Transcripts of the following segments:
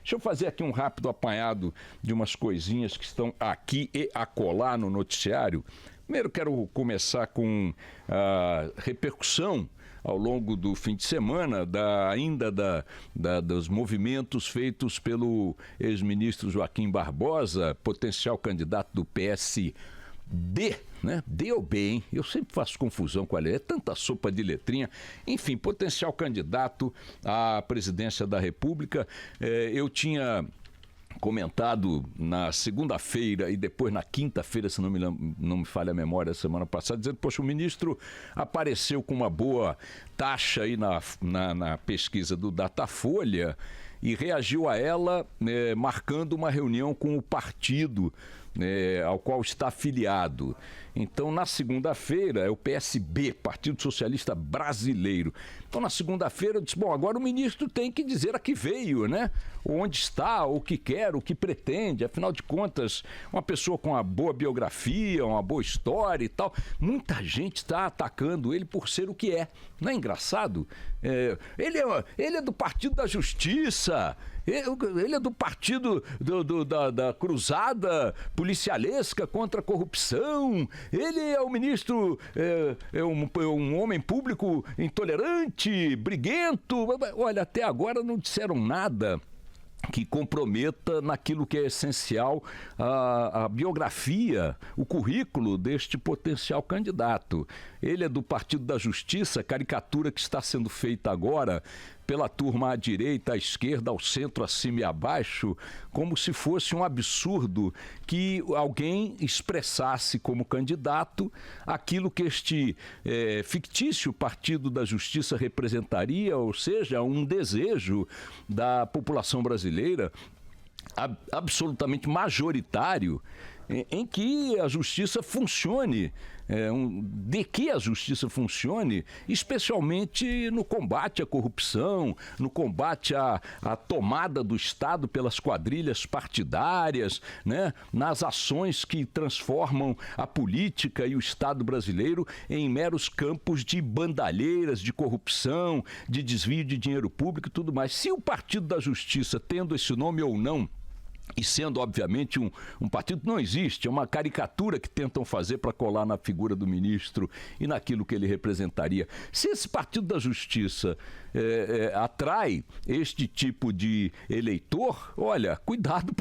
Deixa eu fazer aqui um rápido apanhado de umas coisinhas que estão aqui e acolá no noticiário. Primeiro, quero começar com a repercussão ao longo do fim de semana dos movimentos feitos pelo ex-ministro Joaquim Barbosa, potencial candidato do PSD, né? D ou B, hein? Eu sempre faço confusão com a letra, é tanta sopa de letrinha. Enfim, potencial candidato à presidência da República. Eu tinha comentado na segunda-feira e depois na quinta-feira, se não me falha a memória, semana passada, dizendo, poxa, o ministro apareceu com uma boa taxa aí na pesquisa do Datafolha e reagiu a ela marcando uma reunião com o partido ao qual está afiliado. Então, na segunda-feira, é o PSB, Partido Socialista Brasileiro. Então, na segunda-feira, eu disse, bom, agora o ministro tem que dizer a que veio, né? Onde está, o que quer, o que pretende. Afinal de contas, uma pessoa com uma boa biografia, uma boa história e tal. Muita gente está atacando ele por ser o que é. Não é engraçado? Ele é do Partido da Justiça. Ele é do partido da cruzada policialesca contra a corrupção. Ele é o ministro, um homem público intolerante, briguento. Olha, até agora não disseram nada que comprometa naquilo que é essencial a biografia, o currículo deste potencial candidato. Ele é do Partido da Justiça, caricatura que está sendo feita agora pela turma à direita, à esquerda, ao centro, acima e abaixo, como se fosse um absurdo que alguém expressasse como candidato aquilo que este fictício Partido da Justiça representaria, ou seja, um desejo da população brasileira absolutamente majoritário em que a justiça funcione, de que a justiça funcione, especialmente no combate à corrupção, no combate à tomada do Estado pelas quadrilhas partidárias, né? Nas ações que transformam a política e o Estado brasileiro em meros campos de bandalheiras, de corrupção, de desvio de dinheiro público e tudo mais. Se o Partido da Justiça, tendo esse nome ou não, e sendo, obviamente, um partido que não existe, é uma caricatura que tentam fazer para colar na figura do ministro e naquilo que ele representaria. Se esse Partido da Justiça atrai este tipo de eleitor, olha, cuidado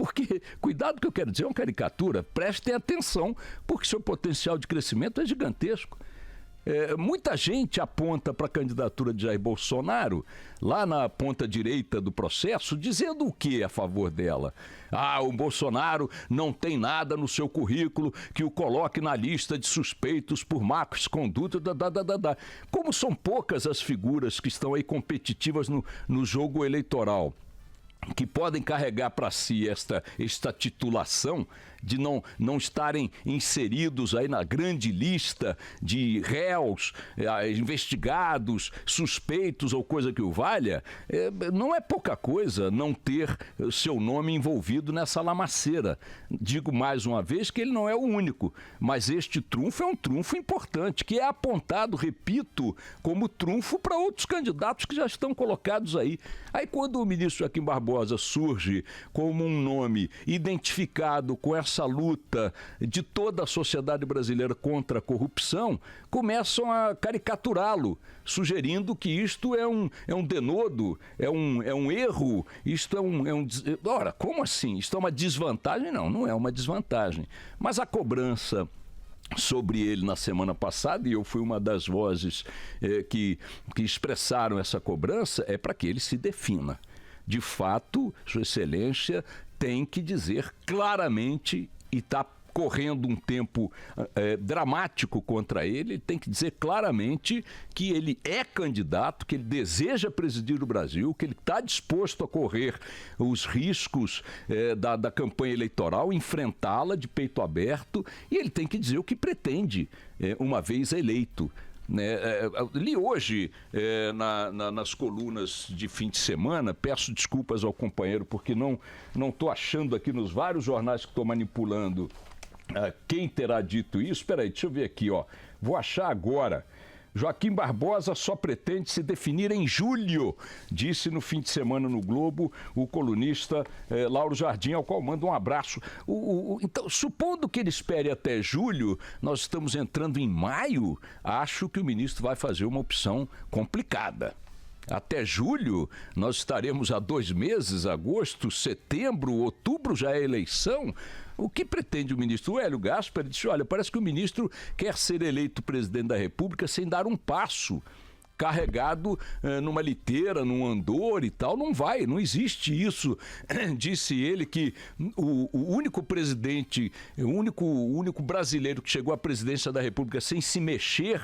que eu quero dizer, é uma caricatura, prestem atenção, porque seu potencial de crescimento é gigantesco. Muita gente aponta para a candidatura de Jair Bolsonaro, lá na ponta direita do processo, dizendo o que a favor dela? O Bolsonaro não tem nada no seu currículo que o coloque na lista de suspeitos por má conduta, Como são poucas as figuras que estão aí competitivas no jogo eleitoral, que podem carregar para si esta titulação de não estarem inseridos aí na grande lista de réus, investigados, suspeitos ou coisa que o valha, não é pouca coisa não ter seu nome envolvido nessa lamaceira. Digo mais uma vez que ele não é o único, mas este trunfo é um trunfo importante, que é apontado, repito, como trunfo para outros candidatos que já estão colocados aí. Aí quando o ministro Joaquim Barbosa surge como um nome identificado com essa luta de toda a sociedade brasileira contra a corrupção, começam a caricaturá-lo, sugerindo que isto é um denodo, é um erro, isto Ora, como assim? Isto é uma desvantagem? Não é uma desvantagem. Mas a cobrança sobre ele na semana passada, e eu fui uma das vozes que expressaram essa cobrança, é para que ele se defina. De fato, Sua Excelência tem que dizer claramente, e está correndo um tempo dramático contra ele, tem que dizer claramente que ele é candidato, que ele deseja presidir o Brasil, que ele está disposto a correr os riscos da campanha eleitoral, enfrentá-la de peito aberto, e ele tem que dizer o que pretende, uma vez eleito. Li hoje nas colunas de fim de semana, peço desculpas ao companheiro porque não estou achando aqui nos vários jornais que estou manipulando quem terá dito isso. Espera aí, deixa eu ver aqui, vou achar agora. Joaquim Barbosa só pretende se definir em julho, disse no fim de semana no Globo o colunista Lauro Jardim, ao qual manda um abraço. Então, supondo que ele espere até julho, nós estamos entrando em maio, acho que o ministro vai fazer uma opção complicada. Até julho, nós estaremos há 2 meses, agosto, setembro, outubro já é eleição. O que pretende o ministro? O Hélio Gaspari disse, olha, parece que o ministro quer ser eleito presidente da República sem dar um passo, carregado numa liteira, num andor e tal. Não vai, não existe isso. Disse ele que o único presidente, o único brasileiro que chegou à presidência da República sem se mexer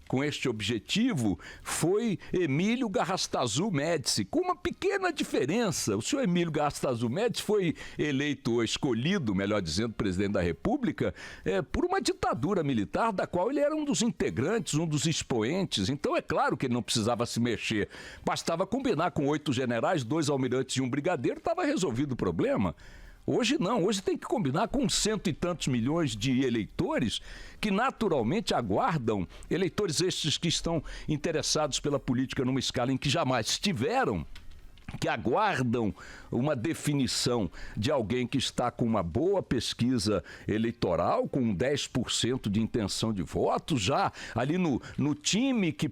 com este objetivo foi Emílio Garrastazu Médici, com uma pequena diferença. O senhor Emílio Garrastazu Médici foi eleito, ou escolhido, melhor dizendo, presidente da República, por uma ditadura militar da qual ele era um dos integrantes, um dos expoentes. Então é claro que ele não precisava se mexer. Bastava combinar com 8 generais, 2 almirantes e um brigadeiro, estava resolvido o problema. Hoje não, hoje tem que combinar com 100 e tantos milhões de eleitores que naturalmente aguardam, eleitores estes que estão interessados pela política numa escala em que jamais estiveram, que aguardam uma definição de alguém que está com uma boa pesquisa eleitoral, com 10% de intenção de voto, já ali no time que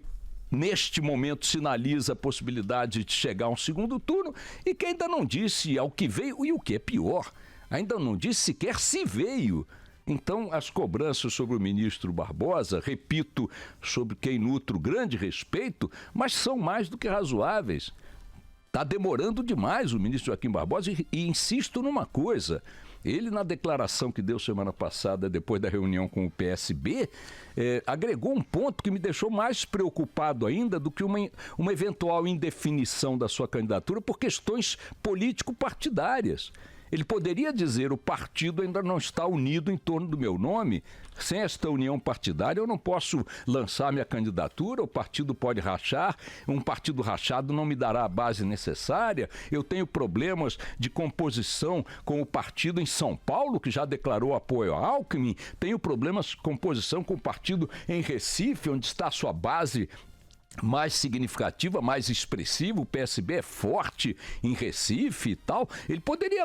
neste momento sinaliza a possibilidade de chegar a um segundo turno, e que ainda não disse ao que veio, e o que é pior, ainda não disse sequer se veio. Então, as cobranças sobre o ministro Barbosa, repito, sobre quem nutro grande respeito, mas são mais do que razoáveis. Está demorando demais o ministro Joaquim Barbosa e insisto numa coisa. Ele, na declaração que deu semana passada, depois da reunião com o PSB, agregou um ponto que me deixou mais preocupado ainda do que uma eventual indefinição da sua candidatura por questões político-partidárias. Ele poderia dizer, o partido ainda não está unido em torno do meu nome. Sem esta união partidária, eu não posso lançar minha candidatura, o partido pode rachar, um partido rachado não me dará a base necessária. Eu tenho problemas de composição com o partido em São Paulo, que já declarou apoio a Alckmin. Tenho problemas de composição com o partido em Recife, onde está a sua base mais significativa, mais expressiva. O PSB é forte em Recife e tal. Ele poderia,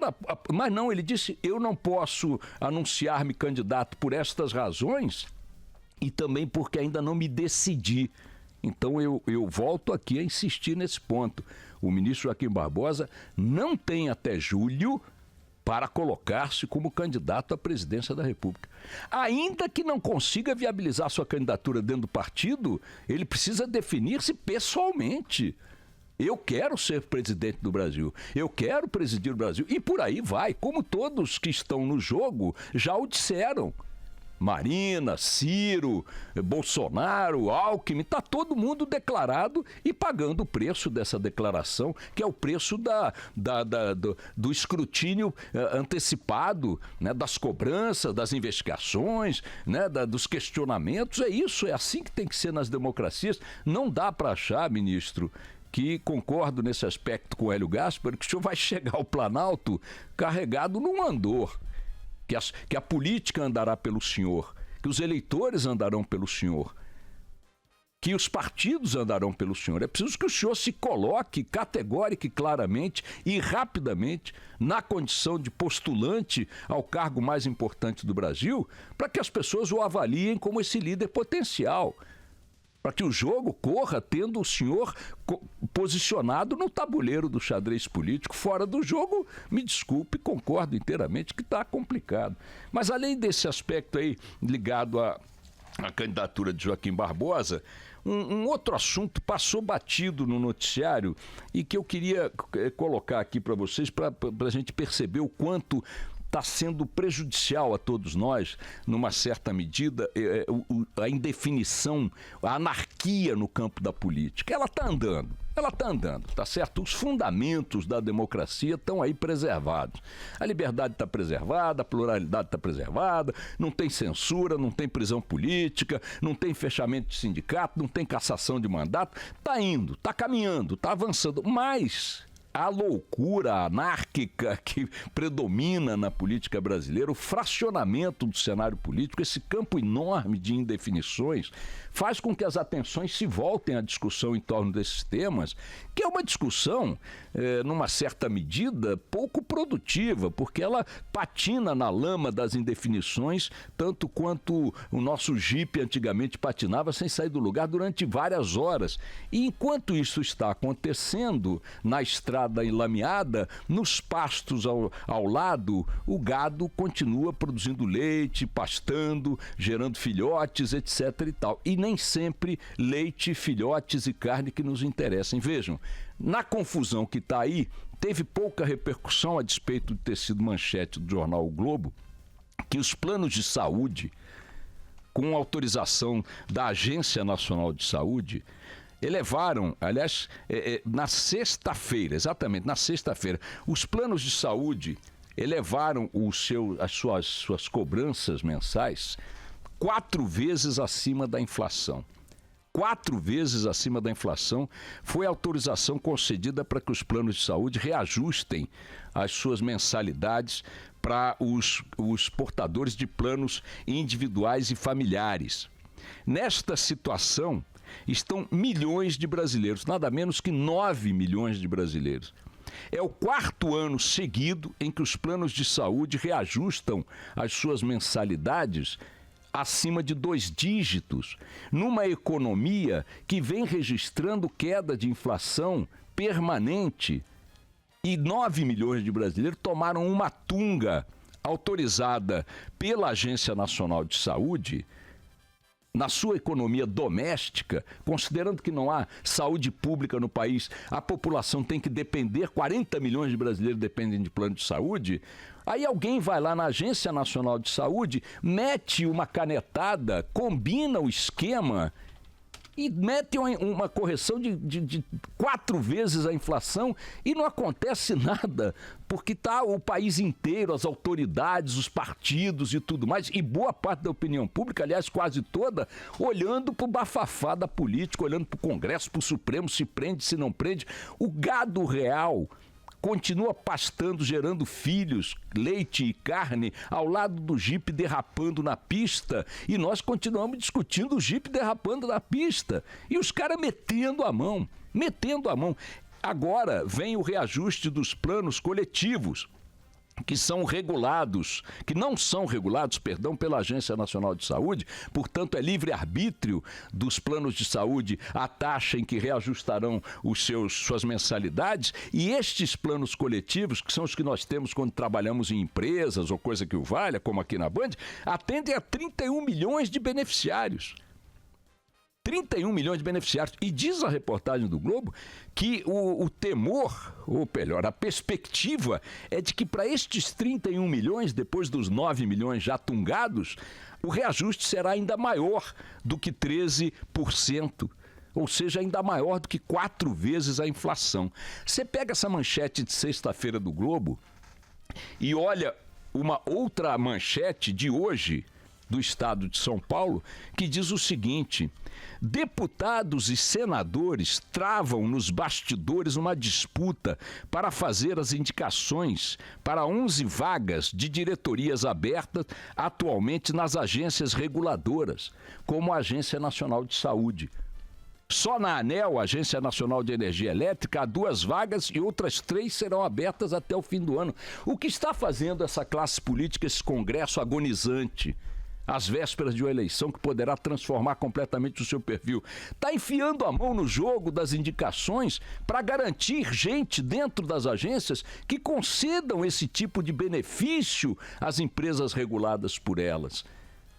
mas não, ele disse, eu não posso anunciar-me candidato por estas razões e também porque ainda não me decidi. Então eu volto aqui a insistir nesse ponto. O ministro Joaquim Barbosa não tem até julho para colocar-se como candidato à presidência da República. Ainda que não consiga viabilizar sua candidatura dentro do partido, ele precisa definir-se pessoalmente. Eu quero ser presidente do Brasil, eu quero presidir o Brasil, e por aí vai, como todos que estão no jogo já o disseram. Marina, Ciro, Bolsonaro, Alckmin, está todo mundo declarado e pagando o preço dessa declaração, que é o preço do escrutínio antecipado, né, das cobranças, das investigações, né, dos questionamentos. É isso, é assim que tem que ser nas democracias. Não dá para achar, ministro, que concordo nesse aspecto com o Hélio Gaspari, que o senhor vai chegar ao Planalto carregado num andor. Que a política andará pelo senhor, que os eleitores andarão pelo senhor, que os partidos andarão pelo senhor. É preciso que o senhor se coloque categórica e claramente e rapidamente na condição de postulante ao cargo mais importante do Brasil, para que as pessoas o avaliem como esse líder potencial, para que o jogo corra tendo o senhor posicionado no tabuleiro do xadrez político. Fora do jogo, me desculpe, concordo inteiramente que está complicado. Mas além desse aspecto aí ligado à candidatura de Joaquim Barbosa, um outro assunto passou batido no noticiário e que eu queria colocar aqui para vocês, para a gente perceber o quanto está sendo prejudicial a todos nós, numa certa medida, a indefinição, a anarquia no campo da política. Ela está andando, tá certo? Os fundamentos da democracia estão aí preservados. A liberdade está preservada, a pluralidade está preservada, não tem censura, não tem prisão política, não tem fechamento de sindicato, não tem cassação de mandato. Está indo, está caminhando, está avançando, mas a loucura anárquica que predomina na política brasileira, o fracionamento do cenário político, esse campo enorme de indefinições, faz com que as atenções se voltem à discussão em torno desses temas, que é uma discussão, numa certa medida, pouco produtiva, porque ela patina na lama das indefinições, tanto quanto o nosso Jeep antigamente patinava sem sair do lugar durante várias horas. E enquanto isso está acontecendo na estrada enlameada, nos pastos ao lado, o gado continua produzindo leite, pastando, gerando filhotes, etc. e tal. E nem sempre leite, filhotes e carne que nos interessam. Vejam, na confusão que está aí, teve pouca repercussão a despeito de ter sido manchete do jornal O Globo, que os planos de saúde, com autorização da Agência Nacional de Saúde, elevaram, aliás, na sexta-feira, exatamente, na sexta-feira, os planos de saúde elevaram as suas cobranças mensais 4 vezes acima da inflação. 4 vezes acima da inflação foi a autorização concedida para que os planos de saúde reajustem as suas mensalidades para os portadores de planos individuais e familiares. Nesta situação, estão milhões de brasileiros, nada menos que 9 milhões de brasileiros. É o 4º ano seguido em que os planos de saúde reajustam as suas mensalidades acima de 2 dígitos, numa economia que vem registrando queda de inflação permanente. E 9 milhões de brasileiros tomaram uma tunga autorizada pela Agência Nacional de Saúde na sua economia doméstica, considerando que não há saúde pública no país, a população tem que depender, 40 milhões de brasileiros dependem de plano de saúde, aí alguém vai lá na Agência Nacional de Saúde, mete uma canetada, combina o esquema e mete uma correção de 4 vezes a inflação e não acontece nada, porque está o país inteiro, as autoridades, os partidos e tudo mais, e boa parte da opinião pública, aliás, quase toda, olhando para o bafafá da política, olhando para o Congresso, para o Supremo, se prende, se não prende. O gado real continua pastando, gerando filhos, leite e carne, ao lado do Jeep derrapando na pista, e nós continuamos discutindo o Jeep derrapando na pista, e os caras metendo a mão. Agora vem o reajuste dos planos coletivos, que não são regulados, pela Agência Nacional de Saúde, portanto é livre-arbítrio dos planos de saúde a taxa em que reajustarão suas mensalidades, e estes planos coletivos, que são os que nós temos quando trabalhamos em empresas ou coisa que o valha, como aqui na Band, atendem a 31 milhões de beneficiários. 31 milhões de beneficiários. E diz a reportagem do Globo que o temor, ou melhor, a perspectiva é de que para estes 31 milhões, depois dos 9 milhões já tungados, o reajuste será ainda maior do que 13%. Ou seja, ainda maior do que 4 vezes a inflação. Você pega essa manchete de sexta-feira do Globo e olha uma outra manchete de hoje, do estado de São Paulo, que diz o seguinte: deputados e senadores travam nos bastidores uma disputa para fazer as indicações para 11 vagas de diretorias abertas atualmente nas agências reguladoras, como a Agência Nacional de Saúde. Só na ANEEL, Agência Nacional de Energia Elétrica, há 2 vagas e outras 3 serão abertas até o fim do ano. O que está fazendo essa classe política, esse Congresso agonizante, às vésperas de uma eleição que poderá transformar completamente o seu perfil? Está enfiando a mão no jogo das indicações para garantir gente dentro das agências que concedam esse tipo de benefício às empresas reguladas por elas,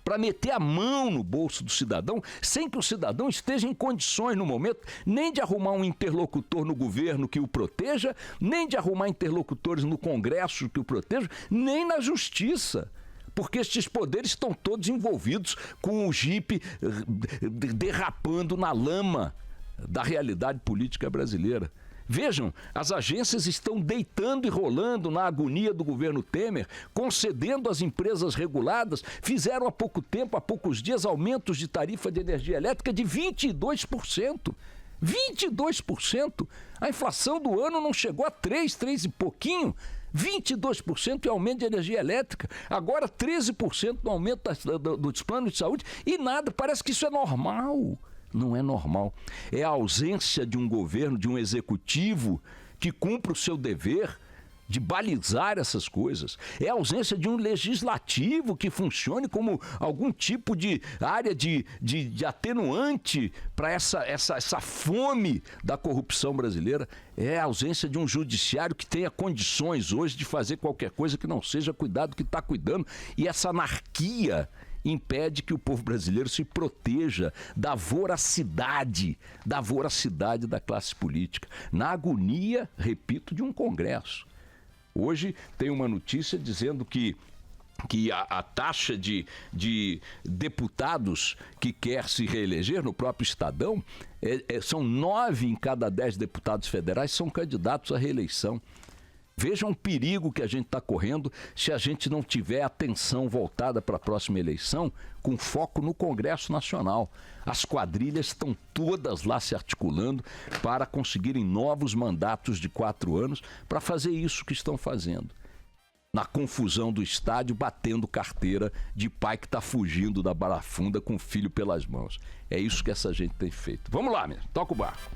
para meter a mão no bolso do cidadão, sem que o cidadão esteja em condições, no momento, nem de arrumar um interlocutor no governo que o proteja, nem de arrumar interlocutores no Congresso que o protejam, nem na Justiça. Porque estes poderes estão todos envolvidos com o Jeep derrapando na lama da realidade política brasileira. Vejam, as agências estão deitando e rolando na agonia do governo Temer, concedendo às empresas reguladas, fizeram há pouco tempo, há poucos dias, aumentos de tarifa de energia elétrica de 22%. 22%. A inflação do ano não chegou a 3 e pouquinho. 22% em aumento de energia elétrica. Agora 13% no aumento dos planos de saúde. E nada, parece que isso é normal. Não é normal. É a ausência de um governo, de um executivo que cumpra o seu dever de balizar essas coisas. É a ausência de um legislativo que funcione como algum tipo de área de atenuante para essa fome da corrupção brasileira. É a ausência de um judiciário que tenha condições hoje de fazer qualquer coisa que não seja cuidar do que está cuidando. E essa anarquia impede que o povo brasileiro se proteja da voracidade da classe política, na agonia, repito, de um Congresso. Hoje tem uma notícia dizendo que a taxa de deputados que quer se reeleger no próprio Estadão, são 9 em cada 10 deputados federais são candidatos à reeleição. Vejam o perigo que a gente está correndo se a gente não tiver atenção voltada para a próxima eleição com foco no Congresso Nacional. As quadrilhas estão todas lá se articulando para conseguirem novos mandatos de 4 anos para fazer isso que estão fazendo. Na confusão do estádio, batendo carteira de pai que está fugindo da barafunda com o filho pelas mãos. É isso que essa gente tem feito. Vamos lá, mesmo. Toca o barco.